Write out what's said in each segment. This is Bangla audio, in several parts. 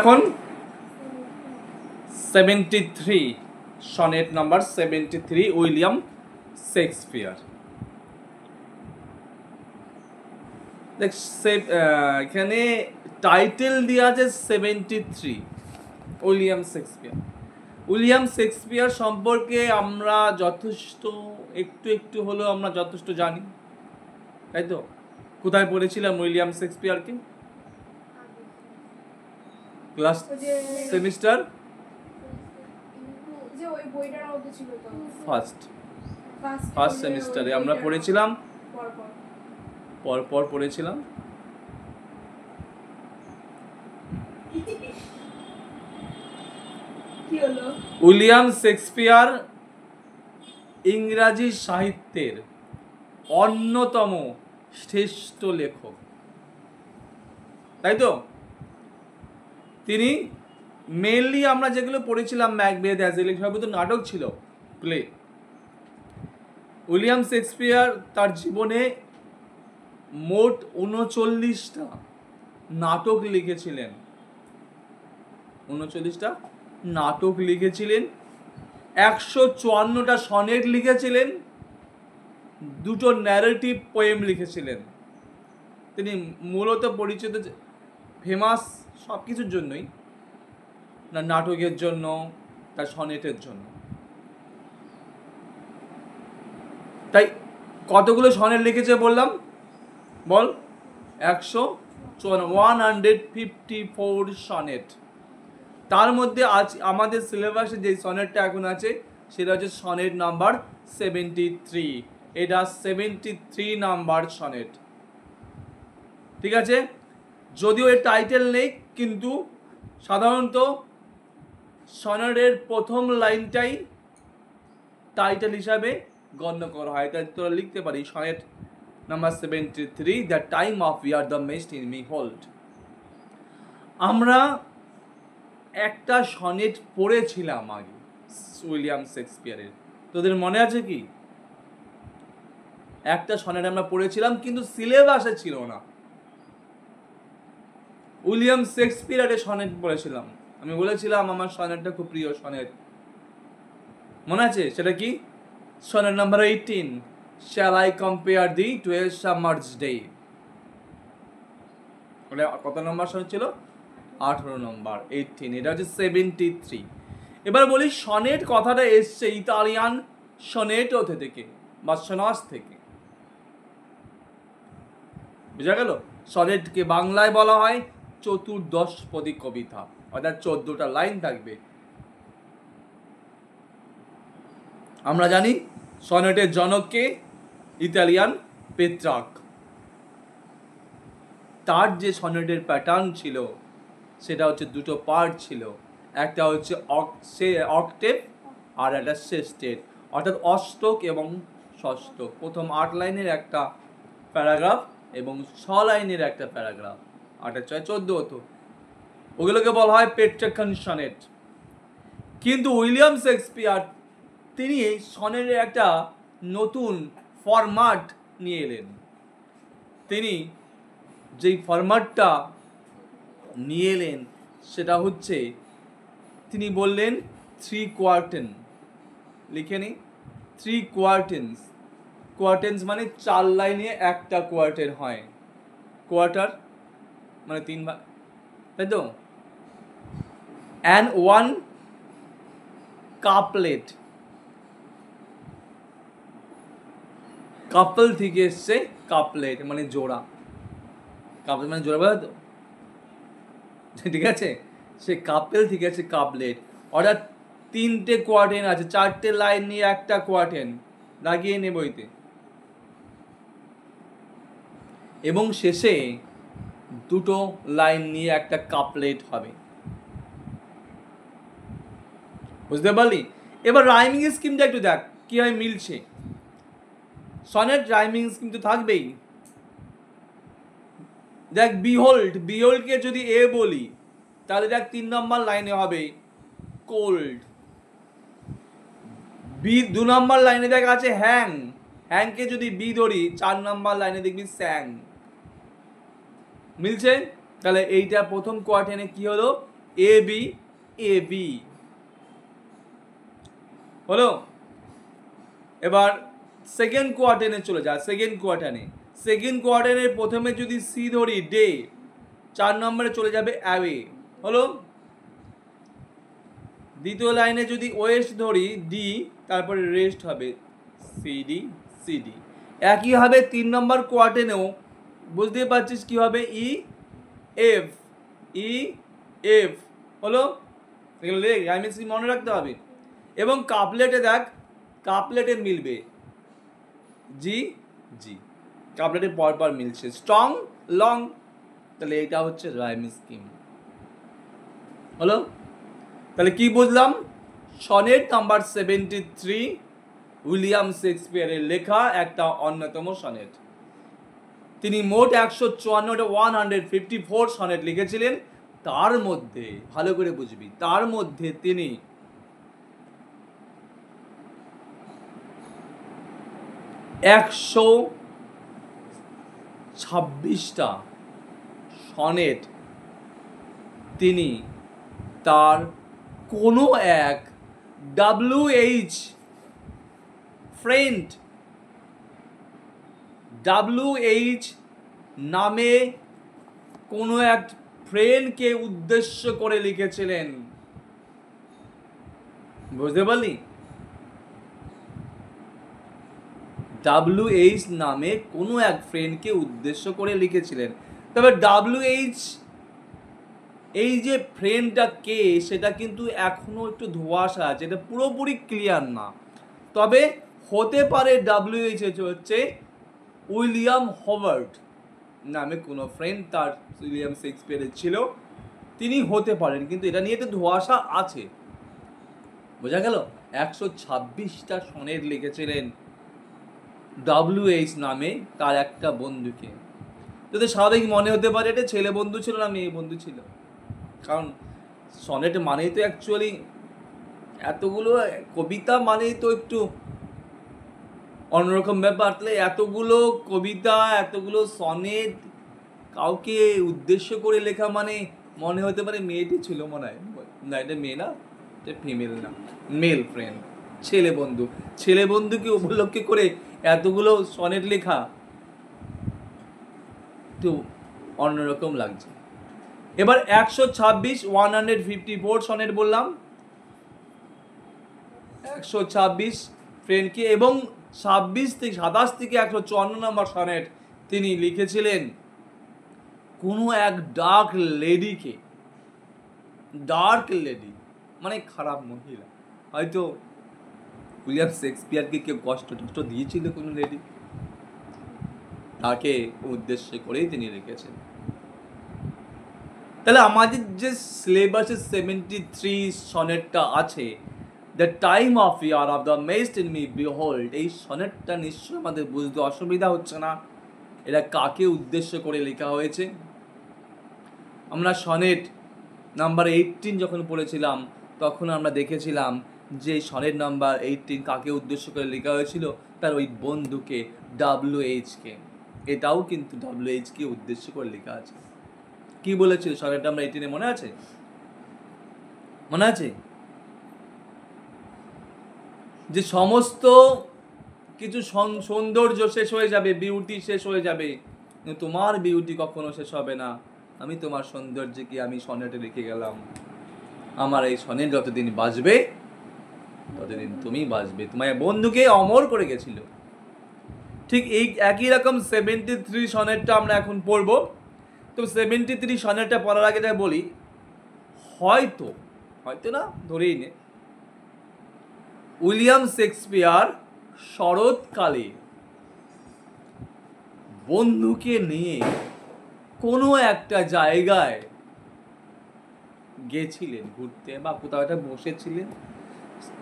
এখন 73 সনেট নাম্বার 73 উইলিয়াম শেক্সপিয়ার। এখানে টাইটেল দেওয়া আছে 73 উইলিয়াম শেক্সপিয়ার। উইলিয়াম শেক্সপিয়ার সম্পর্কে আমরা যথেষ্ট একটু হলেও আমরা যথেষ্ট জানি, তাই তো? কোথায় পড়েছিলাম উইলিয়াম শেক্সপিয়ারকে? ক্লাস সেমিস্টার ফার্স্ট সেমিস্টারে আমরা পড়েছিলাম, পরপর পড়েছিলাম। উইলিয়াম শেক্সপিয়ার ইংরাজি সাহিত্যের অন্যতম শ্রেষ্ঠ লেখক, তাই তো? তিনি মেইনলি আমরা যেগুলো পড়েছিলাম ম্যাকবেথ, অ্যাজিলিক, সবই তো নাটক ছিল, প্লে। উইলিয়াম শেক্সপিয়ার তার জীবনে মোট 39টা নাটক লিখেছিলেন, 39টা নাটক লিখেছিলেন, 154টা সনেট লিখেছিলেন, 2টো ন্যারেটিভ পোয়েম লিখেছিলেন। তিনি মূলত পরিচিত ফেমাস সব কিছুর জন্যই, না নাটকের জন্য, তার সনেটের জন্য। তাই কতগুলো সনেট লিখেছে বললাম, বল? 154 সনেট। তার মধ্যে আজ আমাদের সিলেবাসে যে সনেটটা এখন আছে সেটা হচ্ছে সনেট নাম্বার 73। এটা 73 নাম্বার সনেট, ঠিক আছে? যদিও এর টাইটেল নেই, কিন্তু সাধারণত সনেটের প্রথম লাইনটাই টাইটেল হিসাবে গণ্য করা হয়। তাই তোরা লিখতে পারি sonnet number 73, the time of year the messed in me hold. আমরা একটা সনেট পড়েছিলাম আগে উইলিয়াম শেক্সপিয়ারের, তোদের মনে আছে কি? একটা সনেট আমরা পড়েছিলাম কিন্তু সিলেবাসে ছিল না। উইলিয়াম শেক্সপিয়ারের সনেট পড়েছিলাম। আমি বলেছিলাম আমার সনেটটা খুব প্রিয় সনেট, মনে আছে? সেটা কি? Sonnet number 18, shall I compare thee 12 summer's day. ওটা কত নম্বর সনেট ছিল? 18 নম্বর, 18। এটা হচ্ছে 73। এবার বলি সনেট কথাটা এসছে ইতালিয়ান সনেটো থেকে বা সনাস থেকে, বুঝা গেল? সনেটকে বাংলায় বলা হয় চতুর্দশপদী কবিতা, অর্থাৎ 14টা লাইন থাকবে। আমরা জানি সনেটের জনককে ইতালিয়ান পেত্রার্ক। তার যে সনেটের প্যাটার্ন ছিল সেটা হচ্ছে 2টো পার্ট ছিল, একটা হচ্ছে অক্টেভ আর একটা সেস্টেট, অর্থাৎ অষ্টক এবং ষষ্ঠক। প্রথম 8 লাইনের একটা প্যারাগ্রাফ এবং 6 লাইনের একটা প্যারাগ্রাফ, 8 আর 14 হতো। ওগুলোকে বলা হয় পেট্রার্কান সনেট। কিন্তু উইলিয়াম শেক্সপিয়ার তিনি এই সনেটের একটা নতুন ফরম্যাট নিয়ে এলেন। তিনি যেই ফরম্যাটটা নিয়ে এলেন সেটা হচ্ছে, তিনি বললেন 3 কোয়ার্টেন। লিখে নি, 3 কোয়ার্টেন্স। কোয়ার্টেন্স মানে 4 লাইনে একটা কোয়ার্টের হয়। কোয়ার্টার মানে 3 ভাগ, তাই তো? and 1 couplet. কাপল থেকে এসছে কাপলেট মানে জোড়া। কাপলেট মানে জোড়া, বলো তো? ঠিক আছে, সে কাপেল থেকে আছে কাপলেট। অর্থাৎ 3টে কোয়ার্টেন আছে, 4টে লাইন নিয়ে একটা কোয়ার্টেন লাগিয়ে নে বইতে, এবং শেষে 2টো লাইন নিয়ে একটা কাপলেট হবে। বুঝতে পারলি? এবার রাইমিং স্কিমটা একটু দেখ কি হয় মিলছে। সনেট রাইমিং স্কিম তো থাকবেই। দেখ বিহোল্ড, বিহোল্ডকে যদি এ বলি তাহলে দেখ 3 নম্বর লাইনে হবে কোল্ড। 2 নম্বর লাইনে দেখ আছে হ্যাং, হ্যাংকে যদি বি ধরি 4 নম্বর লাইনে দেখবি স্যাং। মিলছে? তাহলে এইটা প্রথম কোয়ার্টেনে কি হলো? এ বি এ বি হলো। এবার সেকেন্ড কোয়ার্টারে চলে যায়। সেকেন্ড কোয়ার্টারে প্রথমে যদি সি ধরি ডে, 4 নম্বরে চলে যাবে অ্যাওয়ে হলো। দ্বিতীয় লাইনে যদি ওয়েস্ট ধরি ডি, তারপরে রেস্ট হবে সিডি সিডি। একই হবে 3 নম্বর কোয়ার্টারেও, বুঝতে পারছিস কি হবে, ই এফ হলো। এগুলো রাইমিং মনে রাখতে হবে। এবং কাপলেটে দেখ, কাপলেটে মিলবে জি জি, কাপলেটে পরপর মিলছে, স্ট্রং লং। তাহলে এটা হচ্ছে রাইমিং স্কিম হলো। তাহলে কি বুঝলাম, সনেট নাম্বার 73 উইলিয়াম শেক্সপিয়ারের লেখা একটা অন্যতম সনেট। তিনি মোট 154 সনেট লিখেছিলেন। তার মধ্যে ভালো করে বুঝবি, তার মধ্যে তিনি 126টা সনেট তিনি তার কোনো এক WH ফ্রেন্ড, WH নামে কোনো এক ফ্রেন্ডকে উদ্দেশ্য করে লিখেছিলেন। বুঝতে পারলি? WH নামে কোনো এক ফ্রেন্ডকে উদ্দেশ্য করে লিখেছিলেন। তবে WH এই যে ফ্রেন্ডটা কে, সেটা কিন্তু এখনো একটু ধোঁয়াশা আছে, এটা পুরোপুরি ক্লিয়ার না। তবে হতে পারে WH হচ্ছে উইলিয়াম হার্ভার্ড নামে কোনো ফ্রেন্ড তার উইলিয়াম শেক্সপিয়ারের ছিল, তিনি হতে পারেন, কিন্তু এটা নিয়ে তো ধোঁয়াশা আছে। বোঝা গেল? 126টা সনেট লিখেছিলেন WH নামে তার একটা বন্ধুকে। যদি স্বাভাবিক মনে হতে পারে এটা ছেলে বন্ধু ছিল না মেয়ে বন্ধু ছিল, কারণ সনেট মানেই তো অ্যাকচুয়ালি এতগুলো কবিতা মানেই তো একটু অন্যরকম ব্যাপার। তাহলে এতগুলো কবিতা, এতগুলো সনেট কাউকে উদ্দেশ্য করে লেখা মানে মনে হতে পারে মেয়েটি ছিল, মনে হয় না, এটা মেয়ে না, এটা ফিমেল না, মেল ফ্রেন্ড, ছেলে বন্ধু। ছেলে বন্ধুকে উপলক্ষে করে এতগুলো সনেট লেখা একটু অন্যরকম লাগছে। এবার 154 সনেট বললাম, 126 ফ্রেন্ডকে, এবং 27 থেকে 154 নম্বর সনেট তিনি লিখেছিলেন কোনো এক ডার্ক লেডিকে। ডার্ক লেডি মানে খারাপ মহিলা। হয়তো উইলিয়াম শেক্সপিয়ারকে কেউ কষ্ট দিয়েছিল কোনো লেডি, তাকে উদ্দেশ্য করেই তিনি লিখেছেন। তাহলে আমাদের যে সিলেবাসে 73 সনেটটা আছে, the time of year of the messed in me behold, এই সনেটটা নিশ্চয়ই আমাদের বুঝতে অসুবিধা হচ্ছে না এটা কাকে উদ্দেশ্য করে লেখা হয়েছে। আমরা সনেট নাম্বার 18 যখন পড়েছিলাম তখন আমরা দেখেছিলাম যে সনেট নাম্বার 18 কাকে উদ্দেশ্য করে লেখা হয়েছিল, তার ওই বন্ধুকে WH কে। এটাও কিন্তু WH কে উদ্দেশ্য করে লেখা আছে। কি বলেছিল সনেট নাম্বার 18 মনে আছে? মনে আছে যে সমস্ত কিছু সৌন্দর্য শেষ হয়ে যাবে, বিউটি শেষ হয়ে যাবে, তোমার বিউটি কখনো শেষ হবে না। আমি তোমার সৌন্দর্যকে আমি সনেটে রেখে গেলাম। আমার এই সনেট যতদিন বাজবে ততদিন তুমি বাজবে। তোমার বন্ধুকে অমর করে গেছিল। ঠিক এই একই রকম 73 সনেটটা আমরা এখন পড়বো। তো 73 সনেটটা পড়ার আগে যা বলি, হয়তো না ধরেই নে, উইলিয়াম শেক্সপিয়ার শরৎকালে বন্ধুকে নিয়ে কোনো একটা জায়গায় গেছিলেন ঘুরতে বা কোথাও একটা বসেছিলেন।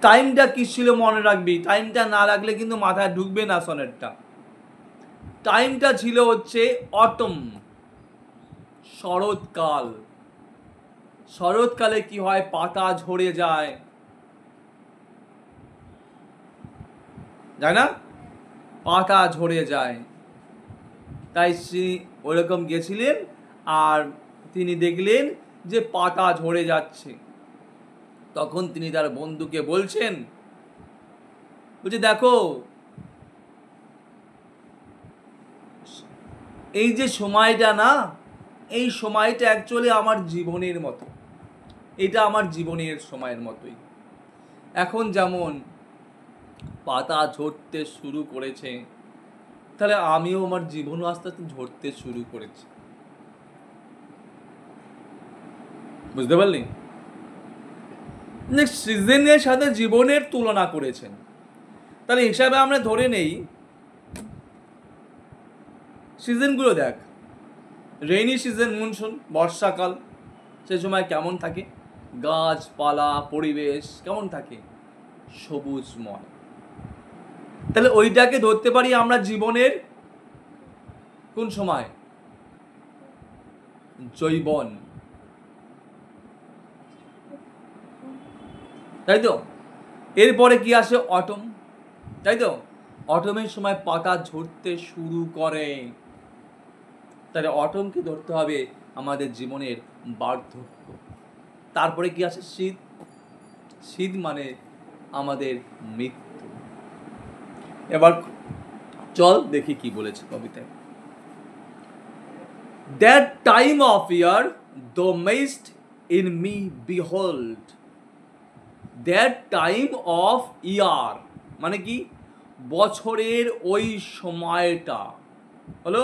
টাইমটা কি ছিল মনে রাখবি, টাইমটা না রাখলে কিন্তু মাথায় ঢুকবে না সনেটটা। টাইমটা ছিল হচ্ছে অটম, শরৎকাল। শরৎকালে কি হয়, পাতা ঝরে যায়, না পাতা ঝরে যায়। তাই ওরকম গেছিলেন আর তিনি দেখলেন যে পাতা ঝরে যাচ্ছে, তখন তিনি তার বন্ধুকে বলছেন, বলছে দেখো এই যে সময়টা না, এই সময়টা অ্যাকচুয়ালি আমার জীবনের মতো, এটা আমার জীবনের সময়ের মতোই। এখন যেমন পাতা ঝরতে শুরু করেছে, তাহলে আমিও আমার জীবনও আস্তে আস্তে ঝরতে শুরু করেছি। বুঝতে পারলি? সিজনের সাথে জীবনের তুলনা করেছেন। তাহলে হিসাবে আমরা ধরে নেই, সিজনগুলো দেখ, রেইনি সিজন, মনসুন, বর্ষাকাল, সে সময় কেমন থাকে, গাছপালা পরিবেশ কেমন থাকে, সবুজময়। তাহলে ওইটাকে ধরতে পারি আমরা জীবনের কোন সময়, যৌবন, তাই তো? এরপরে কি আসে, অটম, তাই তো? অটমের সময় পাতা ঝরতে শুরু করে, তাহলে অটমকে ধরতে হবে আমাদের জীবনের বার্ধক্য। তারপরে কি আসে, শীত, শীত মানে আমাদের মৃত্যু। এবার চল দেখি কি বলেছে কবিতায়। That time of year thou mayst in me behold. That time of year মানে কি, বছরের ওই সময়টা হলো,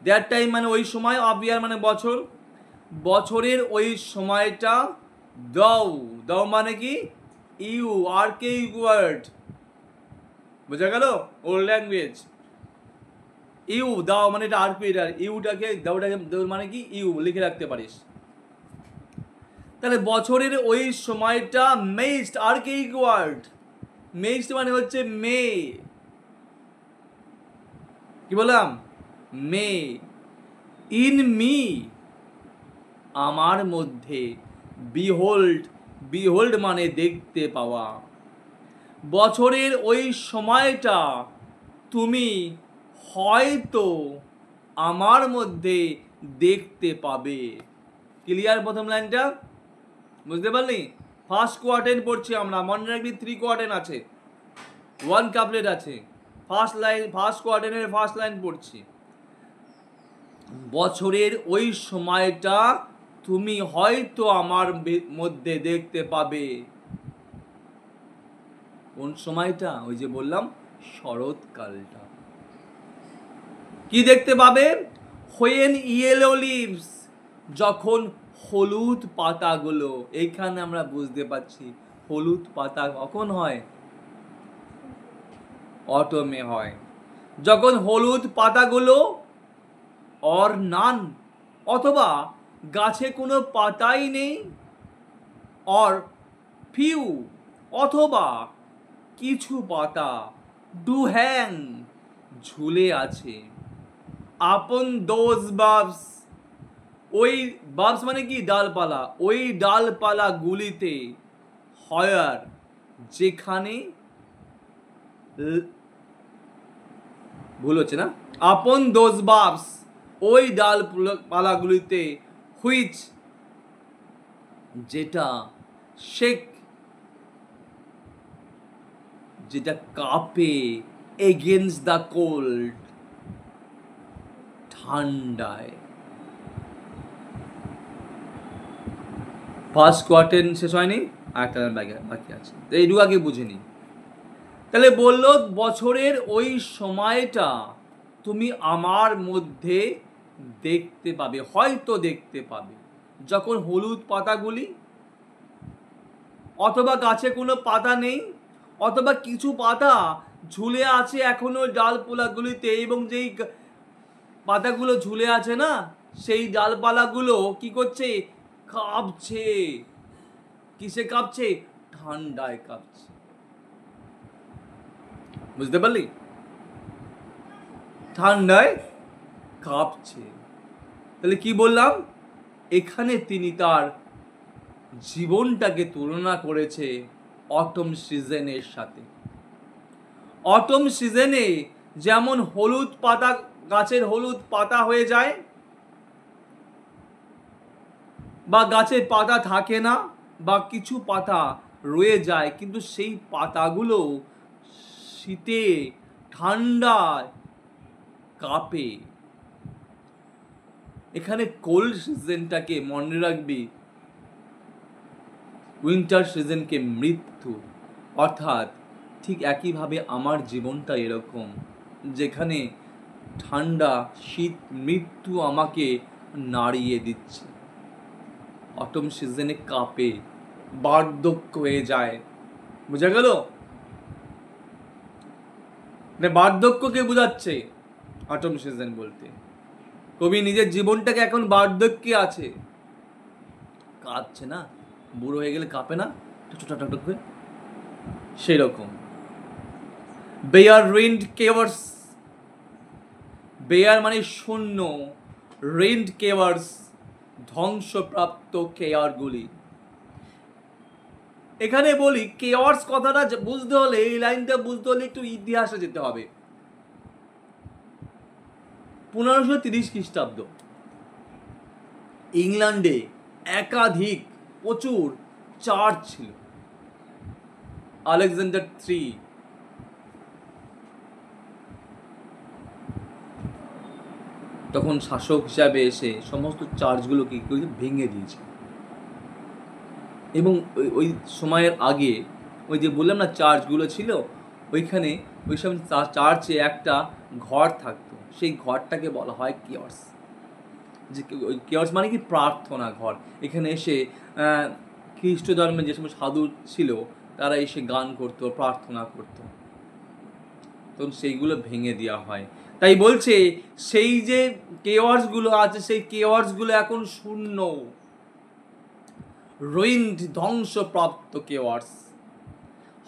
দ্যাট টাইম মানে ওই সময়, অফ ইয়ার মানে বছর, বছরের ওই সময়টা, দাও, দাও মানে কি, ইউ, আর কে ওয়ার্ড, বোঝা গেল, ওল্ড ল্যাঙ্গুয়েজ। ইউ দাও মানে এটা আর কে, ইউটাকে দাওটাকে মানে কি, ইউ লিখে রাখতে পারিস। তাহলে বছরের ওই সময়টা, মেইস্ট, আর কে ওয়ার্ড, মেইস্ট মানে হচ্ছে মে, কি বললাম, মে, ইন মি আমার মধ্যে, বিহোল্ড, বিহোল্ড মানে দেখতে পাওয়া, বছরের ওই সময়টা তুমি হয়তো আমার মধ্যে দেখতে পাবে। ক্লিয়ার প্রথম লাইনটা? বুঝতে পারলি? ফার্স্ট কোয়ার্টেন পড়ছি আমরা, মনে রাখবি 3 কোয়ার্টেন আছে, 1 কাপলেট আছে। ফার্স্ট লাইন, ফার্স্ট কোয়ার্টেনের ফার্স্ট লাইন পড়ছি, বছরের ওই সময়টা তুমি হয়তো আমার মধ্যে দেখতে পাবে। কোন সময়টা? ওই যে বললাম, শরৎকালটা। কি দেখতে পাবে? when yellow leaves, যখন হলুদ পাতাগুলো, এইখানে আমরা বুঝতে পারছি হলুদ পাতা কখন হয়, অটমে হয়। যখন হলুদ পাতাগুলো অর নান, অথবা গাছে কোনো পাতাই নেই, অর ফিউ, অথবা কিছু পাতা, ডু হ্যাং, ঝুলে আছে, আপন দোজ বাবস, ওই বাবস মানে কি, ডালপালা, ওই ডালপালা গুলিতে, হয়ার, যেখানে, ভুল হচ্ছে না, আপন দোজ বাবস, ওই ডালপালাগুলিতে, হুইচ, যেটা, শেক, যেটা কাঁপে, এগেইনস্ট দ্য কোল্ড, ঠান্ডায়। ফার্স্ট কোয়ার্টেন শেষ হয়নি, আরেকটা বাকি আছে, এইটুকু আগে বুঝে নি। তাহলে বললো বছরের ওই সময়টা তুমি আমার মধ্যে দেখতে পাবে, হয়তো দেখতে পাবে, যখন হলুদ পাতাগুলি, অথবা গাছে কোনো পাতা নেই, অথবা কিছু পাতা ঝুলে আছে এখনো ডালপালাগুলিতে, এবং যেই পাতাগুলো ঝুলে আছে না, সেই ডালপালাগুলো কি করছে, কাঁপছে। কিসে কাঁপছে? ঠান্ডায় কাঁপছে। বুঝতে পারলি? ঠান্ডায় কাঁপছে। তাহলে কি বললাম, এখানে তিনি তার জীবনটাকে তুলনা করেছে অটম সিজনের সাথে। অটম সিজনে যেমন হলুদ পাতা, গাছের হলুদ পাতা হয়ে যায়, বা গাছে পাতা থাকে না, বা কিছু পাতা রয়ে যায়, কিন্তু সেই পাতাগুলো শীতে ঠান্ডায় কাঁপে। এখানে কোল্ড সিজনটাকে মনে রাখবি, উইন্টার সিজনকে মৃত্যু। অর্থাৎ ঠিক একইভাবে আমার জীবনটা এরকম, যেখানে ঠান্ডা শীত মৃত্যু আমাকে নাড়িয়ে দিচ্ছে। অটম সিজনে কাঁপে, বার্ধক্য হয়ে যায়। বুঝা গেল? বার্ধক্যকে বোঝাচ্ছে অটম সিজন বলতে। কবি নিজের জীবনটাকে এখন বার্ধক্যে আছে, কাঁপছে না? বুড়ো হয়ে গেলে কাঁপে না ঠক করে? সেই রকম। বেয়ার রেন্ড কেভার্স, বেয়ার মানে শূন্য, রেন্ড কেভার্স ধ্বংসপ্রাপ্ত কেয়ারগুলি। এখানে বলি কেয়ার্স কথাটা বুঝতে হলে, এই লাইনটা বুঝতে হলে একটু ইতিহাসে যেতে হবে। 1530 খ্রিস্টাব্দ ইংল্যান্ডে একাধিক প্রচুর চার্চ ছিল। আলেকজান্ডার III তখন শাসক হিসাবে এসে সমস্ত চার্চগুলোকে ভেঙে দিয়েছে। এবং ওই সময়ের আগে ওই যে বললাম না চার্চগুলো ছিল, ওইখানে ওই সব চার্চে একটা ঘর থাকতো, সেই ঘরটাকে বলা হয় কিয়র্স। যে কিয়র্স মানে কি? প্রার্থনা ঘর। এখানে এসে খ্রিস্ট ধর্মের যে সমস্ত সাধু ছিল তারা এসে গান করতো, প্রার্থনা করতো। তখন সেইগুলো ভেঙে দেওয়া হয়। তাই বলছে সেই যে কেওয়ার্সগুলো আছে, সেই কেওয়ার্সগুলো এখন শূন্য, রুইন্ড, ধ্বংসপ্রাপ্ত কেওয়ার্স।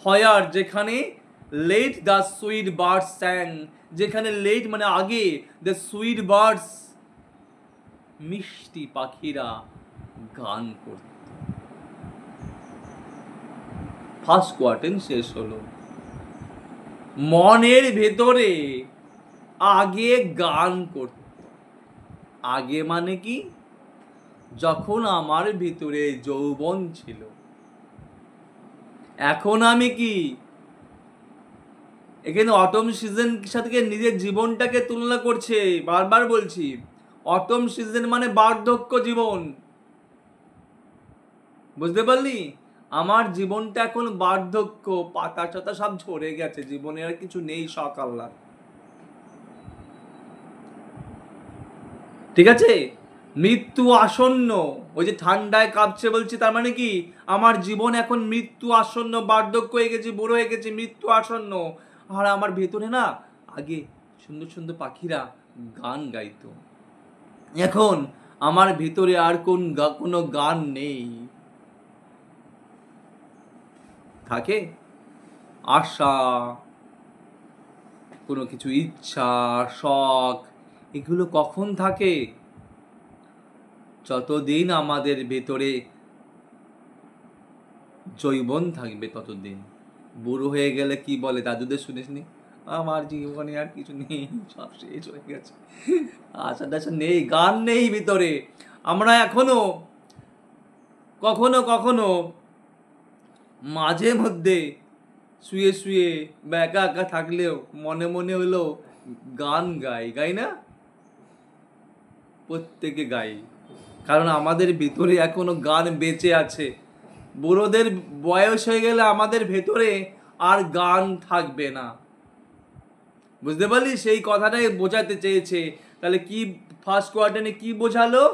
হয়ার, যেখানে লেট দ্য সুইট বার্ডস স্যাং, যেখানে লেট মানে আগে, দ্য সুইট বার্ডস মিষ্টি পাখিরা গান করত। ফার্স্ট কোয়ার্টেন শেষ হলো। মনের ভেতরে আগে গান করত। আগে মানে কি? যখন আমার ভিতরে যৌবন ছিল। এখন আমি কি? এখানে অটম সিজন সাথে নিজের জীবনটাকে তুলনা করছে। বারবার বলছি, অটম সিজন মানে বার্ধক্য জীবন। বুঝতে পারলি? আমার জীবনটা এখন বার্ধক্য, পাতা চাতা সব ঝরে গেছে, জীবনে আর কিছু নেই, সকাল। ঠিক আছে? মৃত্যু আসন্ন। ওই যে ঠান্ডায় কাঁপছে বলছি, তার মানে কি? আমার জীবন এখন মৃত্যু আসন্ন, বার্ধক্য হয়ে গেছে, বুড়ো হয়ে গেছে, মৃত্যু আসন্ন। আর আমার ভেতরে না আগে সুন্দর সুন্দর পাখিরা গান গাইতো, এখন আমার ভেতরে আর কোনো গান নেই। থাকে আশা, কোনো কিছু ইচ্ছা, শখ, এগুলো কখন থাকে? যতদিন আমাদের ভেতরে যৌবন থাকবে ততদিন। বুড়ো হয়ে গেলে কি বলে দাদুদের শুনিসনি? আমার জীবনে আর কিছু নেই, সব শেষ হয়ে গেছে, আশা টাশা নেই, গান নেই ভিতরে। আমরা এখনো কখনো কখনো মাঝে মধ্যে শুয়ে শুয়ে বা একা একা থাকলেও মনে মনে হলো গান গাই না? প্রত্যেকে গাই, কারণ আমাদের ভিতরে এখনো গান বেঁচে আছে। বুড়োদের বয়স হয়ে গেলে আমাদের ভেতরে আর গান থাকবে না। বুঝতে পারলি? সেই কথাটাই বোঝাতে চেয়েছে। তাহলে কি ফার্স্ট কোয়ার্টারে কি বোঝালো?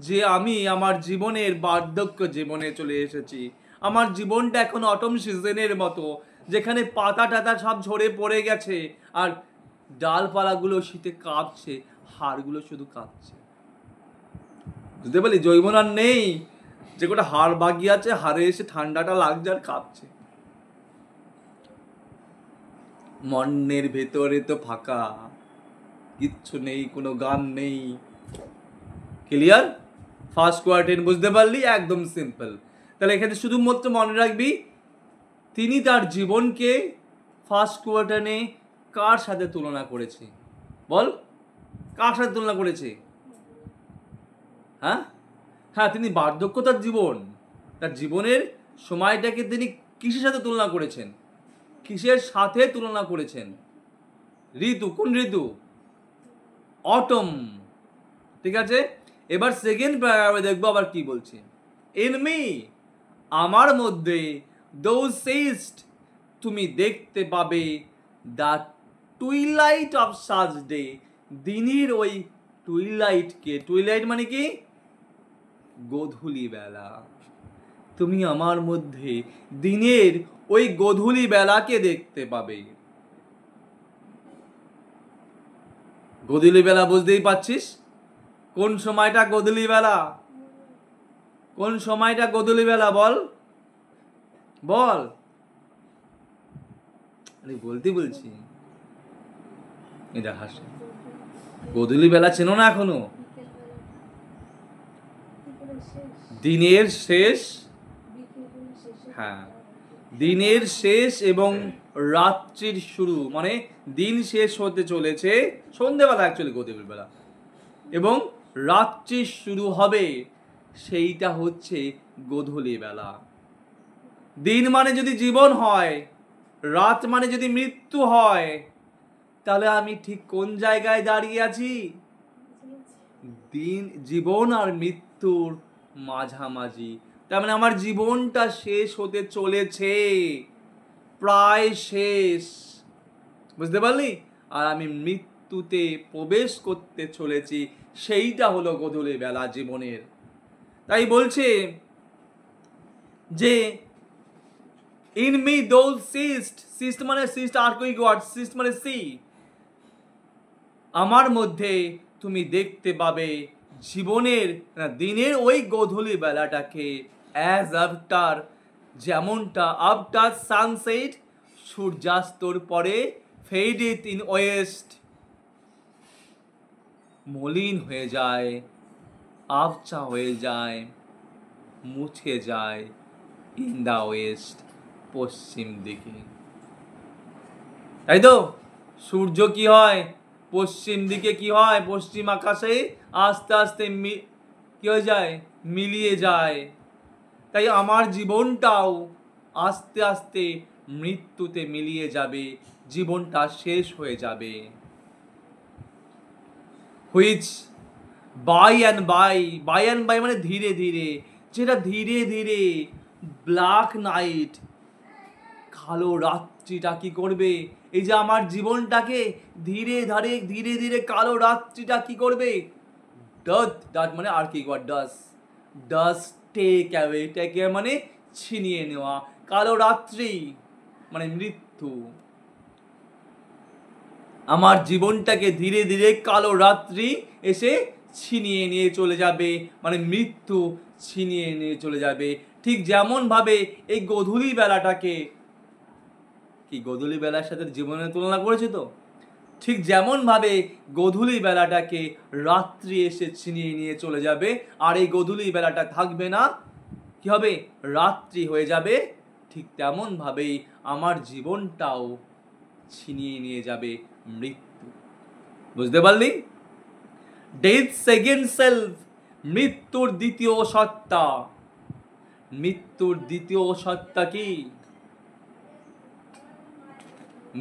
যে আমি আমার জীবনের বার্ধক্য জীবনে চলে এসেছি। আমার জীবনটা এখন অটম সিজনের মতো, যেখানে পাতা টাতা সব ঝরে পড়ে গেছে, আর ডালপালাগুলো শীতে কাঁপছে, হাড়গুলো শুধু কাঁপছে। বুঝতে পারলি? যৌবন আর নেই, যে কোটা হাড় বাগিয়ে আছে, হাড়ে এসে ঠান্ডাটা লাগছে আর কাঁপছে। মনের ভেতরে তো ফাঁকা, কিচ্ছু নেই, কোনো গান নেই। ক্লিয়ার? ফার্স্ট কোয়ার্টেন বুঝতে পারলি? একদম সিম্পল। তাহলে এখানে শুধুমাত্র মনে রাখবি, তিনি তার জীবনকে ফার্স্ট কোয়ার্টারে কার সাথে তুলনা করেছে? বল, কার সাথে তুলনা করেছে? হ্যাঁ, তিনি বার্ধক্য তার জীবন, তার জীবনের সময়টাকে তিনি কিসের সাথে তুলনা করেছেন? কিসের সাথে তুলনা করেছেন? ঋতু, কোন ঋতু? অটম। ঠিক আছে, এবার সেকেন্ড প্যারাগ্রাফে দেখবো আবার কি বলছে। ইন মি, আমার মধ্যে, দোজ সিস্ট, তুমি দেখতে পাবে, দ্য টুইলাইট অফ সাজ ডে, দিনের ওই টুইলাইটকে, টুইলাইট মানে কি? গোধূলি বেলা। তুমি আমার মধ্যে দিনের ওই গোধূলি বেলাকে দেখতে পাবে। গোধূলি বেলা বুঝতেই পারছিস, কোন সময়টা গোধূলি বেলা? কোন সময়টা গোধূলি বেলা বল বল। আরে বলতে বলছি, এটা হাসে। গোধূলি বেলা চেনো না এখনো? দিনের শেষ, হ্যাঁ, দিনের শেষ এবং রাত্রির শুরু, মানে দিন শেষ হতে চলেছে সন্ধ্যেবেলা, অ্যাকচুয়ালি গোধূলি বেলা, এবং রাত্রি শুরু হবে, সেইটা হচ্ছে গোধূলি বেলা। দিন মানে যদি জীবন হয়, রাত মানে যদি মৃত্যু হয়, তাহলে আমি ঠিক কোন জায়গায় দাঁড়িয়ে আছি? দিন, জীবন আর মৃত্যুর মাঝামাঝি। তার মানে আমার জীবনটা শেষ হতে চলেছে, প্রায় শেষ, বুঝতে পারলি? আর আমি মৃত্যুতে প্রবেশ করতে চলেছি, সেইটা হলো গোধূলি বেলা জীবনের। তাই বলছে যে in me those cyst, cyst মানে সিস্ট আর্কুইক ওয়ার্ড, সিস্ট মানে সি, আমার মধ্যে তুমি দেখতে পাবে জীবনের, দিনের ওই গোধূলি বেলাটাকে, অ্যাজ আফটার, যেমনটা আফটার সানসেট, সূর্যাস্তর পরে, ফেডেড ইন ওয়েস্ট, মলিন হয়ে যায়, আবছা হয়ে যায়, মুছে যায়, ইন দা ওয়েস্ট, পশ্চিম দিকে। তাই তো, সূর্য কি হয়? পশ্চিম দিকে কি হয়? পশ্চিম আকাশে আস্তে আস্তে কি হয়ে যায়? মিলিয়ে যায়। তাই আমার জীবনটাও আস্তে আস্তে মৃত্যুতে মিলিয়ে যাবে, জীবনটা শেষ হয়ে যাবে। Which by and by, by and by মানে ধীরে ধীরে, যেটা ধীরে ধীরে ব্ল্যাক নাইট, কালো রাত্রিটা কি করবে? এই যে আমার জীবনটাকে ধীরে ধীরে ধীরে ধীরে কালো রাত্রিটা কি করবে? ডাথ, ডাথ মানে আর কি ওয়ার্ড, ডাস, ডাস টেক অ্যাওয়ে, টেক অ্যাওয়ে মানে ছিনিয়ে নেওয়া, কালো রাত্রি মানে মৃত্যু। আমার জীবনটাকে ধীরে ধীরে কালো রাত্রি এসে ছিনিয়ে নিয়ে চলে যাবে, মানে মৃত্যু ছিনিয়ে নিয়ে চলে যাবে। ঠিক যেমন ভাবে এই গোধূলি বেলাটাকে, কি গোধূলি বেলার সাথে জীবনের তুলনা করেছে তো, ঠিক যেমন ভাবে গোধূলি বেলাটাকে রাত্রি এসে ছিনিয়ে নিয়ে চলে যাবে, আর এই গোধূলি বেলাটা থাকবে না, কি হবে? রাত্রি হয়ে যাবে। ঠিক তেমন ভাবেই আমার জীবনটাও ছিনিয়ে নিয়ে যাবে মৃত্যু। বুঝতে পারলি? ডেথ সেকেন্ড সেলফ, মৃত্যুর দ্বিতীয় সত্তা। মৃত্যুর দ্বিতীয় সত্তা কি?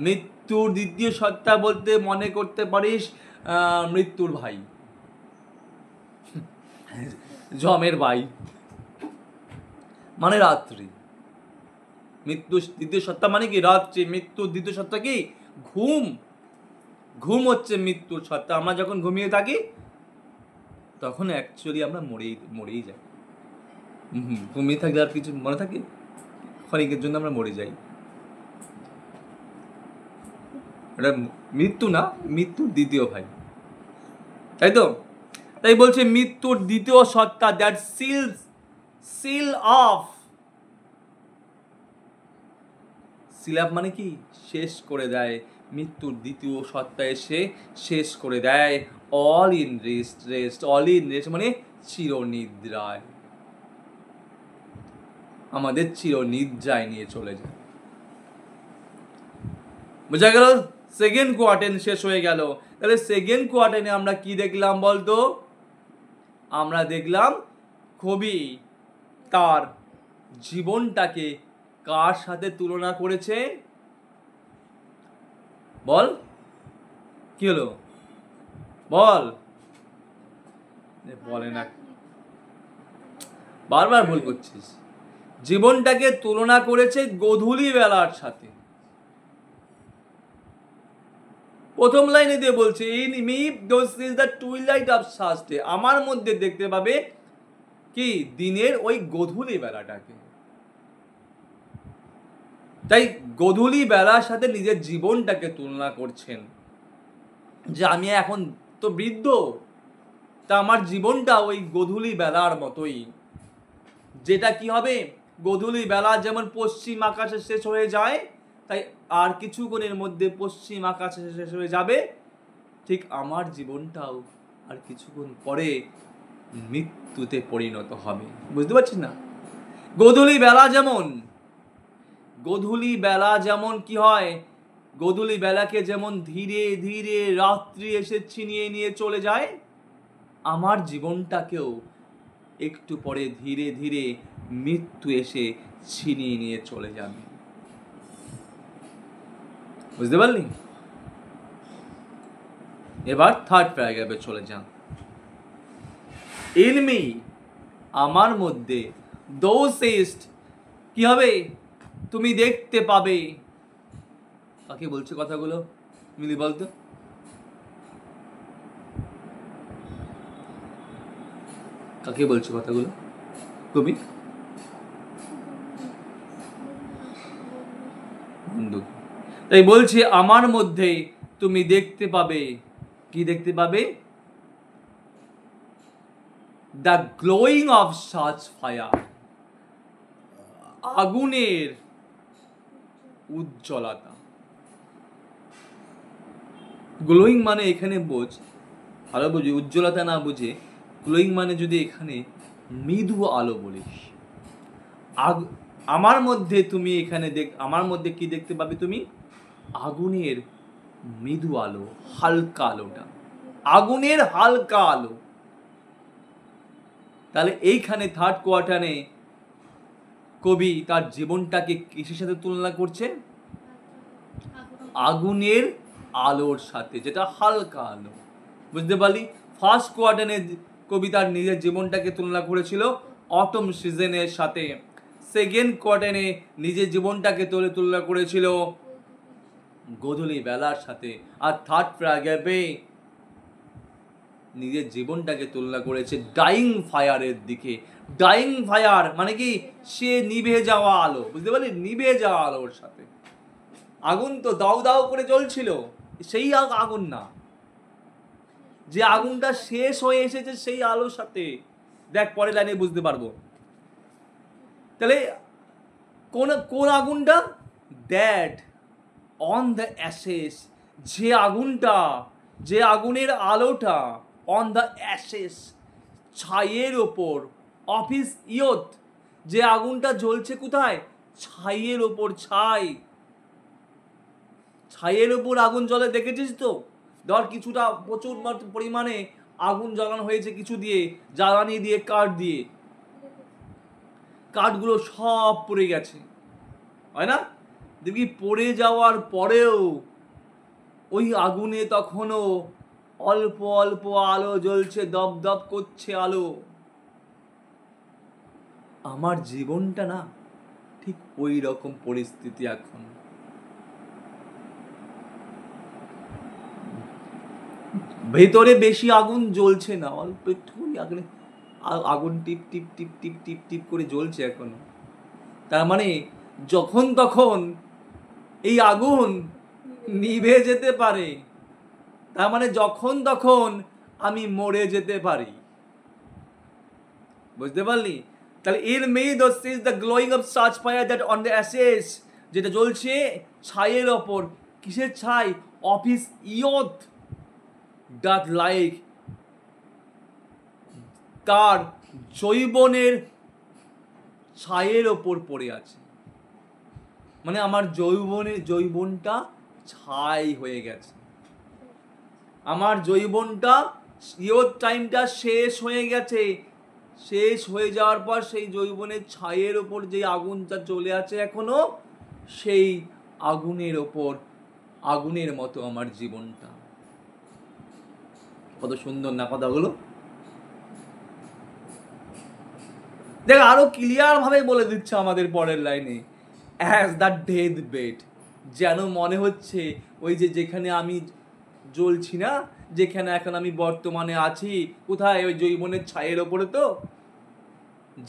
মৃত্যুর দ্বিতীয় সত্তা বলতে মনে করতে পারিস মৃত্যুর ভাই, যমের ভাই, মানে রাত্রি। মৃত্যু দ্বিতীয় সত্তা মানে কি? রাত্রি। মৃত্যুর দ্বিতীয় সত্তা কি? ঘুম। ঘুম হচ্ছে মৃত্যুর সত্তা। আমরা যখন ঘুমিয়ে থাকি তখন অ্যাকচুয়ালি আমরা মরেই যাই। ঘুমিয়ে থাকলে আর কিছু মনে থাকে? ক্ষণিকের জন্য আমরা মরে যাই। এটা মৃত্যু না, মৃত্যুর দ্বিতীয় ভাই, তাই তো? তাই বলছে মৃত্যুর দ্বিতীয় সত্তা, that seal of, seal of মানে কি? শেষ করে দেয়। মৃত্যুর দ্বিতীয় সত্তা এসে শেষ করে দেয়। All in rest, rest, all in rest মানে চিরনিদ্রায়, আমাদের চিরনিদ্রায় নিয়ে চলে যায়। বোঝা গেল? সেকেন্ড কোয়ার্টেন শেষ হয়ে গেল। তাহলে সেকেন্ড কোয়ার্টেনে আমরা কি দেখলাম বলতো? আমরা দেখলাম কবি তার জীবনটাকে কার সাথে তুলনা করেছে? বল, কি হলো? বল। বলে না, বারবার ভুল করছিস। জীবনটাকে তুলনা করেছে গোধূলি বেলার সাথে। প্রথম লাইনে দিয়ে বলছে, in me those is the twilight of Sunday, আমার মধ্যে দেখতে পাবে কি দিনের ওই গোধূলি বেলাটাকে। তাই গোধূলি বেলার সাথে নিজের জীবনটাকে তুলনা করছেন, যে আমি এখন তো বৃদ্ধ, তা আমার জীবনটা ওই গোধূলি বেলার মতোই, যেটা কি হবে, গোধূলি বেলা যেমন পশ্চিম আকাশে শেষ হয়ে যায়, তাই আর কিছুক্ষণের মধ্যে পশ্চিম আকাশে শেষ হয়ে যাবে, ঠিক আমার জীবনটাও আর কিছুক্ষণ পরে মৃত্যুতে পরিণত হবে। বুঝতে পারছিস না? গোধূলি বেলা যেমন কি হয়, গোধূলি বেলাকে যেমন ধীরে ধীরে রাত্রি এসে ছিনিয়ে নিয়ে চলে যায়, আমার জীবনটাকেও একটু পরে ধীরে ধীরে মৃত্যু এসে ছিনিয়ে নিয়ে চলে যাবে। বুঝতে পারলি? এবার থার্ড প্যারাগ্রাফে চলে যান। ইন মি, আমার মধ্যে, দো সিস্ট, কি হবে, তুমি দেখতে পাবে। কাকে বলছে কথাগুলো? মিলি বলতো। কাকে বলছে কথাগুলো কবি? তাই বলছে আমার মধ্যে তুমি দেখতে পাবে, কি দেখতে পাবে? The glowing of such fire, আগুনের উজ্জ্বলতা। গ্লোয়িং মানে এখানে বোঝ, আলো বুঝি, উজ্জ্বলতা না বুঝে গ্লোয়িং মানে যদি এখানে মৃদু আলো বলিস, আমার মধ্যে তুমি এখানে আমার মধ্যে কি দেখতে পাবে তুমি? আগুনের মৃদু আলো, হালকা আলোটা, আগুনের হালকা আলো। তাহলে এইখানে থার্ড কোয়ার্টারে কবি তার জীবনটাকে কিসের সাথে তুলনা করছে? আগুনের আলোর সাথে, যেটা হালকা আলো। বুঝতে পারলি? ফার্স্ট কোয়ার্টারে কবি তার নিজের জীবনটাকে তুলনা করেছিল অটম সিজনের সাথে, সেকেন্ড কোয়ার্টারে নিজের জীবনটাকে তুলনা করেছিল গোধূলি বেলার সাথে, আর থার্ড প্যারাগ্রাফে নিজের জীবনটাকে তুলনা করেছে ডাইং ফায়ারের দিকে। ডাইং ফায়ার মানে কি? সে নিভে যাওয়া আলো। বুঝতে পারলি? নিভে যাওয়া আলোর সাথে। আগুন তো দাউ দাউ করে জ্বলছিল, সেই আগুন না, যে আগুনটা শেষ হয়ে এসেছে সেই আলোর সাথে। দেখ পরের লাইনে বুঝতে পারবো। তাহলে কোন আগুনটা? দ্যাট অন দ্য অ্যাশেস, যে আগুনটা, যে আগুনের আলোটা অন দ্য অ্যাশেস, ছাইয়ের ওপর, অফিস ইয়ত, যে আগুনটা জ্বলছে কোথায়? ছাইয়ের ওপর। ছাইয়ের ওপর আগুন জ্বলে, দেখেছিস তো? ধর কিছুটা প্রচুর পরিমাণে আগুন জ্বালানো হয়েছে কিছু দিয়ে, জ্বালানি দিয়ে, কাঠ দিয়ে, কাঠগুলো সব পড়ে গেছে, হয় না? দেখবি পড়ে যাওয়ার পরেও ওই আগুনে তখনও অল্প অল্প আলো জ্বলছে, দপ দপ করছে আলো। আমার জীবনটা না ঠিক ওই রকম পরিস্থিতি এখন। ভেতরে বেশি আগুন জ্বলছে না, অল্প একটুখানি আগুন টিপ টিপ টিপ টিপ টিপ টিপ করে জ্বলছে এখনো। তার মানে যখন তখন এই আগুন নিভে যেতে পারে, তার মানে যখন তখন আমি মরে যেতে পারি। বুঝতে পারলি? তাহলে in me this is the glowing of such fire that on the Ashes, যেটা জ্বলছে ছাইয়ের ওপর। কিসের ছাই? অফিস ইয়ত ডাথ লাইক, তার যৌবনের ছাইয়ের ওপর পড়ে আছে। মানে আমার যৌবনটা ছাই হয়ে গেছে, আমার যৌবনটা ইয়ত টাইমটা শেষ হয়ে গেছে, শেষ হয়ে যাওয়ার পর সেই যৌবনের ছাইয়ের ওপর যে আগুনটা জ্বলে আছে এখনো, সেই আগুনের ওপর আগুনের মতো আমার জীবনটা। কত সুন্দর না কথাগুলো? দেখ, আরো ক্লিয়ার ভাবে বলে দিচ্ছে আমাদের পরের লাইনে, অ্যাজ দ্য ডেথ বেড, যেন মনে হচ্ছে ওই যে যেখানে আমি জ্বলছি না, যেখানে এখন আমি বর্তমানে আছি, কোথায়? ওই যৌবনের ছায়ের ওপরে, তো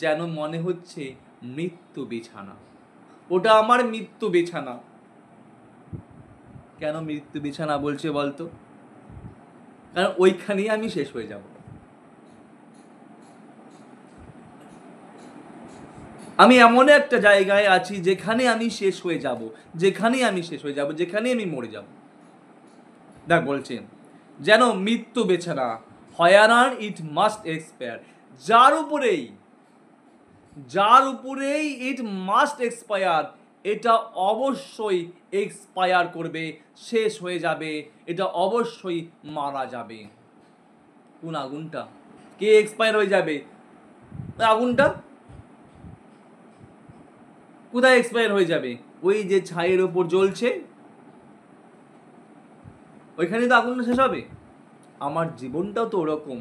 যেন মনে হচ্ছে মৃত্যু বিছানা, ওটা আমার মৃত্যু বিছানা। কেন মৃত্যু বিছানা বলছে বলতো? কারণ ওইখানেই আমি শেষ হয়ে যাব। আমি এমন একটা জায়গায় আছি যেখানে আমি শেষ হয়ে যাব, যেখানেই আমি শেষ হয়ে যাব, যেখানেই আমি মরে যাব। দেখ বলছেন, যেন মৃত্যু বিছানা, হয়ানার ইট মাস্ট এক্সপায়ার, যার উপরেই ইট মাস্ট এক্সপায়ার, এটা অবশ্যই এক্সপায়ার করবে, শেষ হয়ে যাবে, এটা অবশ্যই মারা যাবে। কোন আগুনটা? কে এক্সপায়ার হয়ে যাবে? আগুনটা কোথায় এক্সপায়ার হয়ে যাবে? ওই যে ছাইয়ের ওপর জ্বলছে, ওইখানে তো আগুনটা শেষ হবে। আমার জীবনটাও তো ওরকম,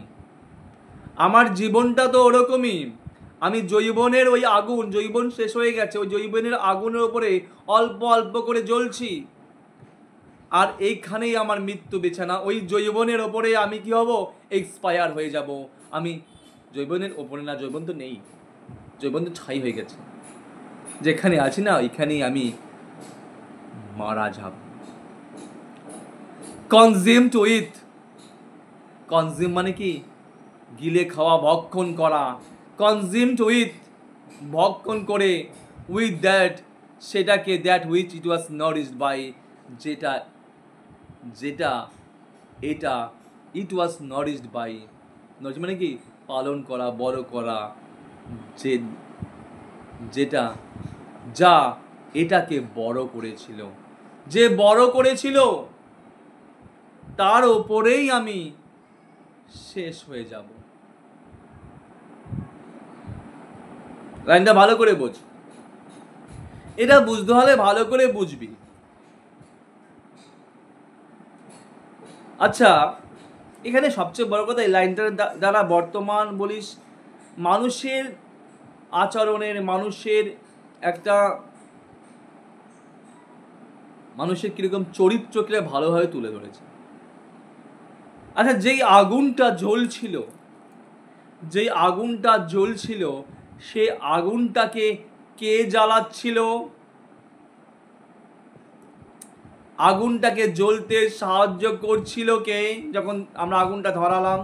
আমার জীবনটা তো ওরকমই। আমি যৌবনের ওই আগুন, যৌবন শেষ হয়ে গেছে, ওই যৌবনের আগুনের ওপরে অল্প অল্প করে জ্বলছি, আর এইখানেই আমার মৃত্যু বিছানা। ওই যৌবনের ওপরে আমি কি হব? এক্সপায়ার হয়ে যাব। আমি যৌবনের ওপরে না, যৌবন তো নেই, যৌবন তো ছাই হয়ে গেছে, যেখানে আছি না ওইখানেই আমি মারা যাব। কনজিউমড উইথ, কনজিউম মানে কি? গিলে খাওয়া, ভক্ষণ করা। কনজিউমড উইথ, ভক্ষণ করে, উইথ দ্যাট, সেটাকে, that which it was nourished by, যেটা যেটা এটা, it was nourished by, nourish মানে কি? পালন করা, বড় করা, যে যেটা, যা এটাকে বড় করেছিল, যে বড় করেছিল, তার ওপরেই আমি শেষ হয়ে যাব। লাইনটা ভালো করে বোঝ, এটা বুঝতে হলে ভালো করে বুঝবি। আচ্ছা, এখানে সবচেয়ে বড় কথা, এই লাইনটার দ্বারা বর্তমান বলিস মানুষের আচরণের, মানুষের একটা, মানুষের কিরকম চরিত্রকে ভালোভাবে তুলে ধরেছে। আচ্ছা, যেই আগুনটা জ্বলছিল, যেই আগুনটা জ্বলছিল, সেই আগুনটাকে কে জ্বালাচ্ছিল? আগুনটাকে জ্বলতে সাহায্য করছিল কে? যখন আমরা আগুনটা ধরালাম,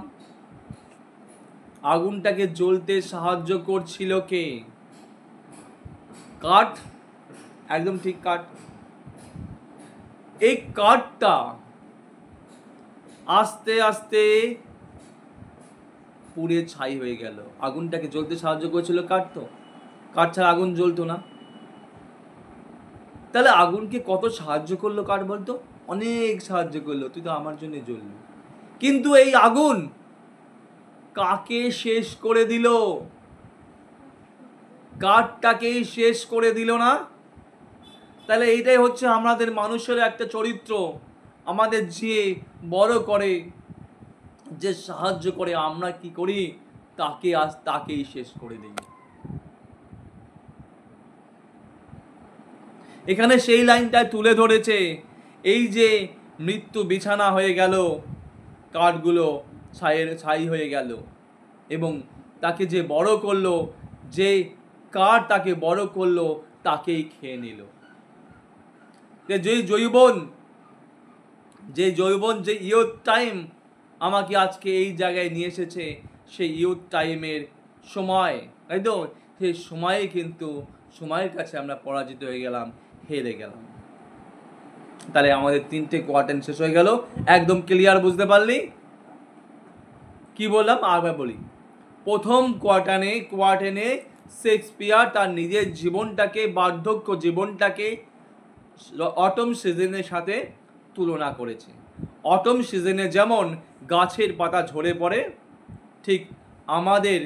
আগুনটাকে জ্বলতে সাহায্য করছিল কে? কাঠ, একদম ঠিক, কাঠ। এই কাঠটা আস্তে আস্তে পুড়ে ছাই হয়ে গেল। আগুনটাকে জ্বলতে সাহায্য করেছিল কাঠ, তো কাঠ ছাড়া আগুন জ্বলতো না। তাহলে আগুনকে কত সাহায্য করলো কাঠ বলতো? অনেক সাহায্য করলো, তুই তো আমার জন্য জ্বললি। কিন্তু এই আগুন কাকে শেষ করে দিল? কাঠটাকেই শেষ করে দিল না? তাহলে এইটাই হচ্ছে আমাদের মানুষের একটা চরিত্র, আমাদের যে বড় করে, যে সাহায্য করে, আমরা কি করি? তাকেই শেষ করে দিই। এখানে সেই লাইনটা তুলে ধরেছে, এই যে মৃত্যু বিছানা হয়ে গেল, কাঠগুলো ছাই হয়ে গেল, এবং তাকে যে বড় করলো, যে কাঠ তাকে বড় করলো, তাকেই খেয়ে নিল। যে যৌবন, যে ইয়ুথ টাইম আমাকে আজকে এই জায়গায় নিয়ে এসেছে, সেই ইয়ুথ টাইমের সময়, তাই তো, সেই সময়ে কিন্তু সময়ের কাছে আমরা পরাজিত হয়ে গেলাম, হেরে গেলাম। তাহলে আমাদের 3টে কোয়ার্টেন শেষ হয়ে গেল। একদম ক্লিয়ার, বুঝতে পারলি? কি বললাম আবার বলি। প্রথম কোয়ার্টেনে শেক্সপিয়ার তার নিজের জীবনটাকে, বার্ধক্য জীবনটাকে অটম সিজনের সাথে তুলনা করেছে। অটম সিজনে যেমন গাছের পাতা ঝরে পড়ে, ঠিক আমাদের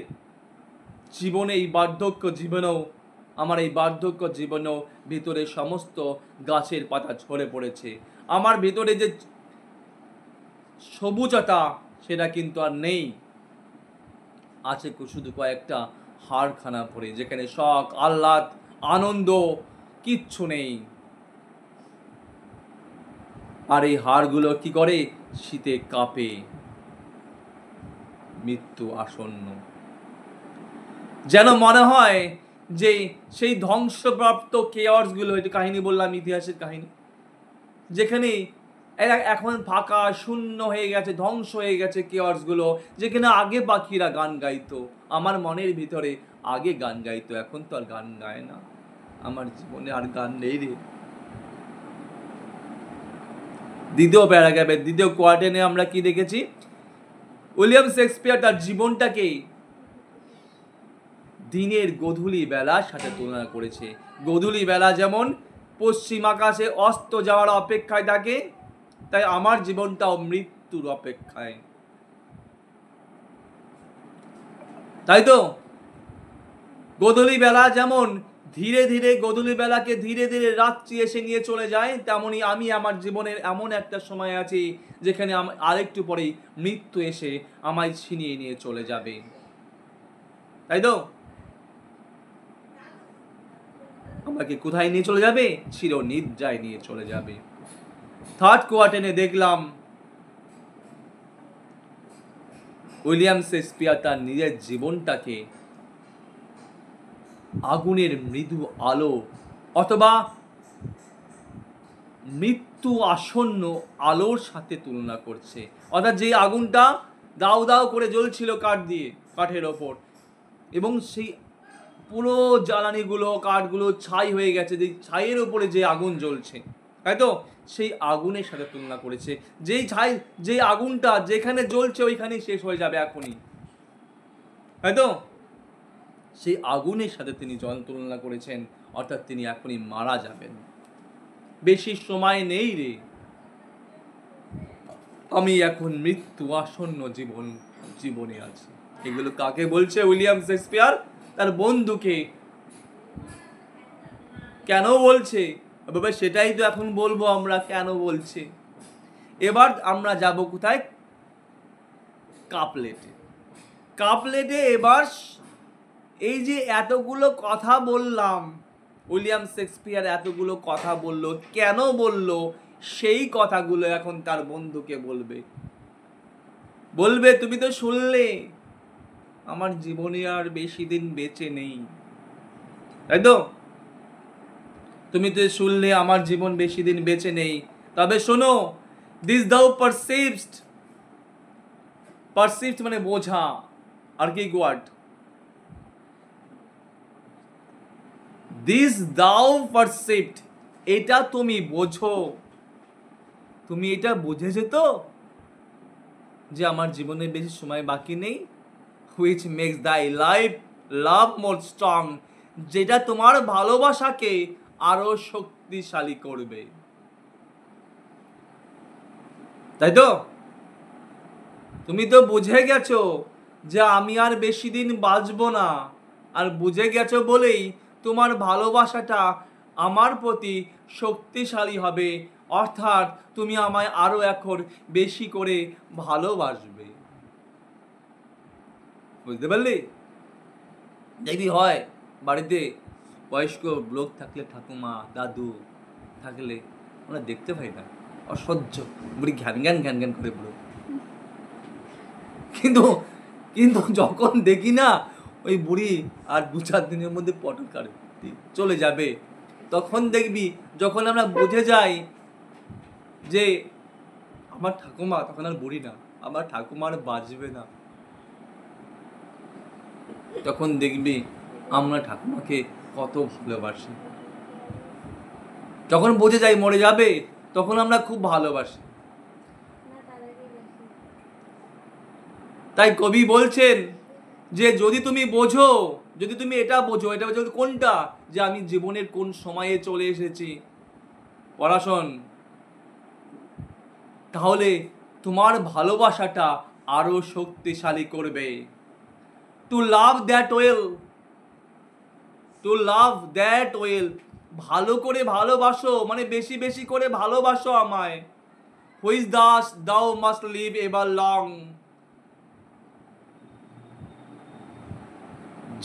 জীবনে এই বার্ধক্য জীবনেও, আমার এই বার্ধক্য জীবনেও ভিতরে সমস্ত গাছের পাতা ঝরে পড়েছে। আমার ভিতরে যে সবুজতা সেটা কিন্তু আর নেই, আছে শুধু কয়েকটা হাড়খানা পড়ে, যেখানে শখ আহ্লাদ আনন্দ কিচ্ছু নেই। আর এই হাড়গুলো কি করে? শীতে কাঁপে, মৃত্যু আসন্ন। যেন মনে হয় যে সেই ধ্বংসপ্রাপ্ত কেয়ার্সগুলো, এটা কাহিনী বললাম, ইতিহাসের কাহিনী, যেখানে এখন ফাঁকা শূন্য হয়ে গেছে, ধ্বংস হয়ে গেছে কেয়ার্সগুলো, যেখানে আগে পাখিরা গান গাইতো, আমার মনের ভিতরে আগে গান গাইতো, এখন তো আর গান গায় না। আমার জীবনে আর গান নেই রে। দ্বিতীয় প্যারাগ্রাফে, দ্বিতীয় কোয়ার্টেনে আমরা কি দেখেছি? উইলিয়াম শেক্সপিয়ার তার জীবনটাকে দিনের গধূলি বেলার সাথে তুলনা করেছে। গধূলি বেলা যেমন পশ্চিম আকাশে অস্ত যাওয়ার অপেক্ষায় থাকে, তাই আমার জীবনটাও মৃত্যুর অপেক্ষায়। তাই তো গধূলি বেলা যেমন ধীরে ধীরে, গধূলি বেলাকে ধীরে ধীরে রাত্রি এসে নিয়ে চলে যায়, তেমনি আমি আমার জীবনের এমন একটা সময় আছি যেখানে আরেকটু পরেই মৃত্যু এসে আমায় ছিনিয়ে নিয়ে চলে যাবে। তাই তো আমাকে কোথায় নিয়ে চলে যাবে? চিরনিদ্রায় নিয়ে চলে যাবে। থার্ড কোয়ার্টেনে দেখলাম উইলিয়াম শেক্সপিয়ার তার নিজের জীবনটাকে আগুনের মৃদু আলো অথবা মৃত্যু আসন্ন আলোর সাথে তুলনা করছে। অর্থাৎ যে আগুনটা দাউ দাউ করে জ্বলছিল কাঠের ওপর, এবং সেই পুরো জ্বালানিগুলো, কাঠগুলো ছাই হয়ে গেছে, যে ছাইয়ের ওপরে যে আগুন জ্বলছে, তাই তো সেই আগুনের সাথে তুলনা করেছে। যে আগুনটা যেখানে জ্বলছে ওইখানেই শেষ হয়ে যাবে এখনই, তাই তো সেই আগুনের সাথে তিনি তুলনা করেছেন, অর্থাৎ তিনি এখনই মারা যাবেন, বেশি সময় নেই রে, আমি এখন মৃত্যু আসন্ন জীবনে আছি। এগুলো কাকে বলছে উইলিয়াম শেক্সপিয়ার? তার বন্ধুকে। কেন বলছে বাবা? সেটাই তো এখন বলবো আমরা, কেন বলছে। এবার আমরা যাব কোথায়? কাপলেটে। এবার এই যে এতগুলো কথা বললাম, উইলিয়াম শেক্সপিয়ার এতগুলো কথা বললো, কেন বললো, সেই কথাগুলো এখন তার বন্ধুকে বলবে তুমি তো শুনলে আমার জীবনে আর বেশি দিন বেঁচে নেই, তাই তো তুমি তো শুনলে আমার জীবন বেশি দিন বেঁচে নেই, তবে শোনো, দিস দাও পারসিভড মানে বোঝা, আর কি ওয়ার্ড, দিস দাও পারসিভড, এটা তুমি বোঝো, তুমি এটা বুঝেছো তো যে আমার জীবনে বেশি সময় বাকি নেই, which makes thy love more strong, যেটা তোমার ভালোবাসাকে আরো শক্তিশালী করবে, তাই তো তুমি তো বুঝে গেছো যে আমি আর বেশি দিন বাঁচবো না, আর বুঝে গেছো বলেই তোমার ভালোবাসাটা আমার প্রতি শক্তিশালী হবে, অর্থাৎ তুমি আমায় আরো এখন বেশি করে ভালোবাসবে। বুঝতে পারলি? দেখবি হয় বাড়িতে বয়স্ক লোক থাকলে, ঠাকুমা দাদু থাকলে, আমরা দেখতে পাই না, অসহ্য বুড়ি ঘ্যান ঘ্যান করে পুরো, কিন্তু যখন দেখি না ওই বুড়ি আর 2-4 দিনের মধ্যে পটল কাটতে চলে যাবে, তখন দেখবি যখন আমরা বুঝে যাই যে আমার ঠাকুমা তখন আর বুড়ি না, আমার ঠাকুমা আর বাঁচবে না, তখন দেখবি আমরা ঠাকুমাকে কত ভালোবাসি। যখন বুঝে যাই মরে যাবে, তখন আমরা খুব ভালোবাসি। তাই কবি বলছেন যে যদি তুমি বোঝো, যদি তুমি এটা বোঝো, এটা বোঝো কোনটা, যে আমি জীবনের কোন সময়ে চলে এসেছি, পড়াশোন, তাহলে তোমার ভালোবাসাটা আরো শক্তিশালী করবে। To love that well, to love that well, ভালো করে ভালোবাসো, মানে বেশি বেশি করে ভালোবাসো আমায়। হুইচ দাস দাও মাস্ট লিভ এভার লং,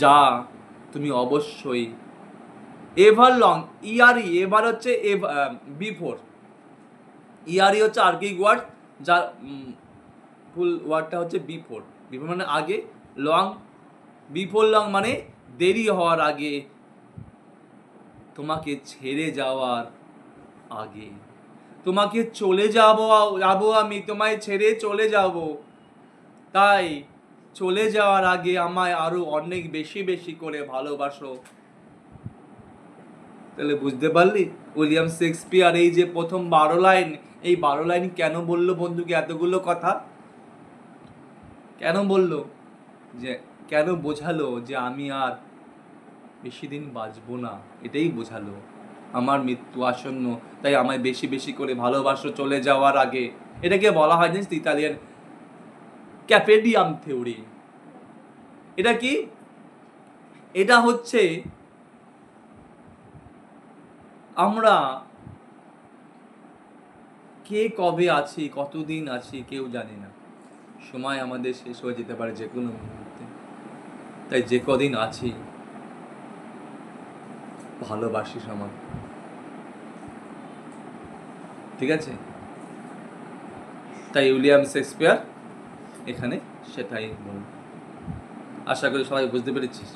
যা তুমি অবশ্যই এভার লং, ইয়ারি, এভার হচ্ছে বিফোর, ইয়ারি হচ্ছে আর্কিক ওয়ার্ড, যার ফুল ওয়ার্ডটা হচ্ছে বিফোর, বিফোর মানে আগে, লং, বিফোর লং মানে দেরি হওয়ার আগে, তোমাকে ছেড়ে যাওয়ার আগে, তোমাকে চলে যাবো আমি, তোমায় ছেড়ে চলে যাব, তাই চলে যাওয়ার আগে আমায় আরো অনেক বেশি বেশি করে ভালোবাসো। তাহলে বুঝতে পারলি উইলিয়াম শেক্সপিয়ার এই যে প্রথম 12 লাইন, এই 12 লাইন কেন বললো বন্ধুকে এতগুলো কথা, কেন বললো, যে কেন বোঝালো যে আমি আর বেশি দিন বাঁচবো না, এটাই বোঝালো, আমার মৃত্যু আসন্ন, তাই আমায় বেশি বেশি করে ভালোবাসো চলে যাওয়ার আগে। এটাকে বলা হয় জানিস ইতালিয়ান ক্যাপেডিয়াম থিওরি। এটা কি? এটা হচ্ছে আমরা কে কবে আছি, কতদিন আছি কেউ জানি না, সময় আমাদের শেষ হয়ে যেতে পারে যে কোনো মুহূর্তে, তাই যে কদিন আছি ভালোবাসি সমান, ঠিক আছে? তাই উইলিয়াম শেক্সপিয়ার এখানে সেটাই বলল। আশা করি সবাই বুঝতে পেরেছিস।